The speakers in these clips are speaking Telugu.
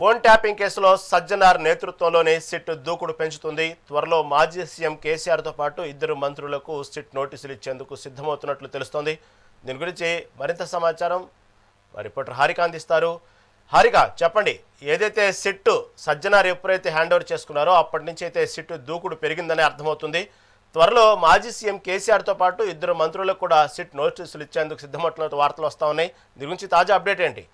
ఫోన్ ట్యాపింగ్ కేసులో సజ్జనార్ నేతృత్వంలోనే సిట్ దూకుడు పెంచుతుంది. త్వరలో మాజీ సీఎం కేసీఆర్తో పాటు ఇద్దరు మంత్రులకు సిట్ నోటీసులు ఇచ్చేందుకు సిద్ధమవుతున్నట్లు తెలుస్తోంది. దీని గురించి మరింత సమాచారం మా రిపోర్టర్ హారిక అందిస్తారు. హారిక, చెప్పండి, ఏదైతే సిట్ సజ్జనార్ ఎప్పుడైతే హ్యాండ్ ఓవర్ చేసుకున్నారో అప్పటి నుంచి అయితే సిట్ దూకుడు పెరిగిందని అర్థమవుతుంది. త్వరలో మాజీ సీఎం కేసీఆర్తో పాటు ఇద్దరు మంత్రులకు కూడా సిట్ నోటీసులు ఇచ్చేందుకు సిద్ధమవుతున్నట్టు వార్తలు వస్తూ ఉన్నాయి. దీని గురించి తాజా అప్డేట్ ఏంటి?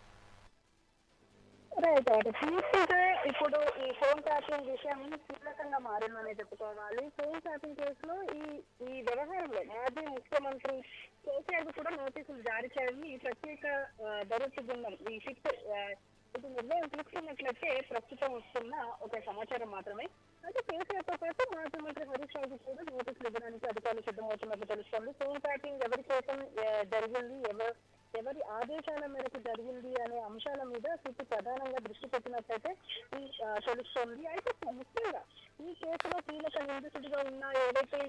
రైట్ రైట్ పూర్తిగా ఇప్పుడు ఈ ఫోన్ ట్యాపింగ్ విషయం కీలకంగా మారిందని చెప్పుకోవాలి. ఫోన్ ట్యాపింగ్ కేసులో ఈ వ్యవహారంలో మాజీ ముఖ్యమంత్రి కేసీఆర్ కూడా నోటీసులు జారీ చేయాలని ఈ ప్రత్యేక దర్యాప్తు బృందం ఈ సిట్ ఇది నిర్ణయం తీసుకున్నట్లయితే ప్రస్తుతం వస్తున్న ఒక సమాచారం మాత్రమే. అయితే కేసీఆర్ తో పాటు మాజీ మంత్రి హరీష్ రావు కూడా నోటీసులు ఇవ్వడానికి అధికారులు సిద్ధమవుతున్నట్లు తెలుస్తోంది. ఫోన్ ట్యాపింగ్ ఎవరి కోసం జరిగింది, ఎవరి ఆదేశాల మేరకు జరిగింది అనే అంశాల మీద సిట్ ప్రధానంగా దృష్టి పెట్టినట్లయితే తెలుస్తోంది. అయితే ముఖ్యంగా ఈ కేసులో కీలక నిందితుడిగా ఉన్న ఏదైతే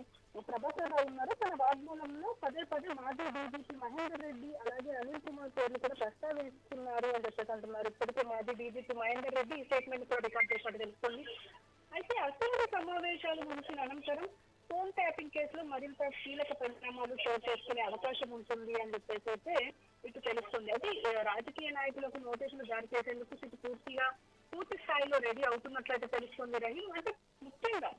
ప్రభాకర్ రావు ఉన్నారో తన వాగ్దానంలో పదే మాజీ డీజీపీ మహేందర్ రెడ్డి అలాగే అనిల్ కుమార్ పేర్లు కూడా ప్రస్తావిస్తున్నారు అని చెప్పేసి అంటున్నారు. ఇప్పటికే మాజీ డీజీపీ మహేందర్ రెడ్డి ఈ స్టేట్మెంట్ కూడా రికార్డ్ చేసినట్టు తెలుస్తుంది. అయితే అసెంబ్లీ సమావేశాలు ముగిసిన అనంతరం ఫోన్ ట్యాపింగ్ కేసులో మరింత కీలక పరిణామాలు చోటు చేసుకునే అవకాశం ఉంటుంది అని చెప్పేసి అయితే ఇటు తెలుస్తుంది. అది రాజకీయ నాయకులకు నోటీసులు జారీ చేసేందుకు ఇటు పూర్తి స్థాయిలో రెడీ అవుతున్నట్లయితే తెలుస్తుంది. రహీం, అంటే ముఖ్యంగా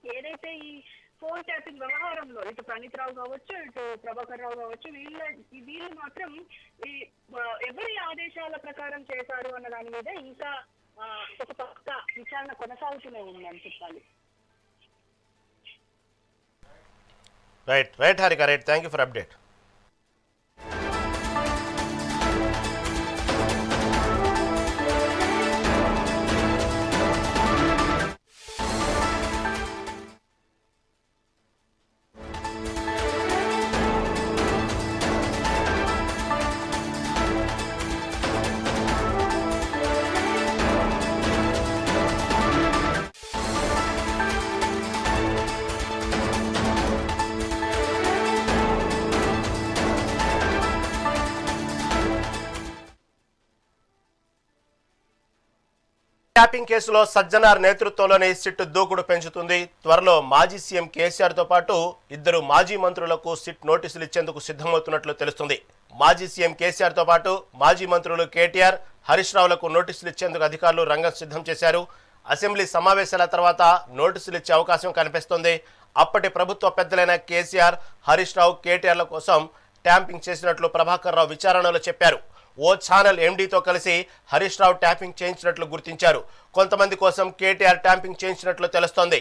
ఏదైతే ఈ ఫోన్ ట్యాపింగ్ వ్యవహారంలో ఇటు ప్రణీత్ రావు కావచ్చు, ఇటు ప్రభాకర్ రావు కావచ్చు, వీళ్ళు మాత్రం ఈ ఎవరి ఆదేశాల ప్రకారం చేశారు అన్న దాని మీద ఇంకా ఒక పక్క విచారణ కొనసాగుతూనే ఉందని చెప్పాలి. Right Harika, thank you for update. Tapping కేసులో సజ్జనార్ నేతృత్వంలోనే సిట్ దూకుడు పెంచుతుంది. త్వరలో మాజీ సీఎం కేసీఆర్తో పాటు ఇద్దరు మాజీ మంత్రులకు సిట్ నోటీసులు ఇచ్చేందుకు సిద్ధమవుతున్నట్లు తెలుస్తుంది. మాజీ సీఎం కేసీఆర్తో పాటు మాజీ మంత్రులు కేటీఆర్, హరీష్ రావులకు నోటీసులు ఇచ్చేందుకు అధికారులు రంగం సిద్ధం చేశారు. అసెంబ్లీ సమావేశాల తర్వాత నోటీసులు ఇచ్చే అవకాశం కనిపిస్తోంది. అప్పటి ప్రభుత్వ పెద్దలైన కేసీఆర్, హరీష్ రావు, కేటీఆర్ల కోసం ట్యాంపింగ్ చేసినట్లు ప్రభాకర్ రావు విచారణలో చెప్పారు. ఓ ఛానల్ ఎండీతో కలిసి హరీష్ రావు ట్యాపింగ్ చేయించినట్లు గుర్తించారు. కొంతమంది కోసం కేటీఆర్ ట్యాంపింగ్ చేయించినట్లు తెలుస్తోంది.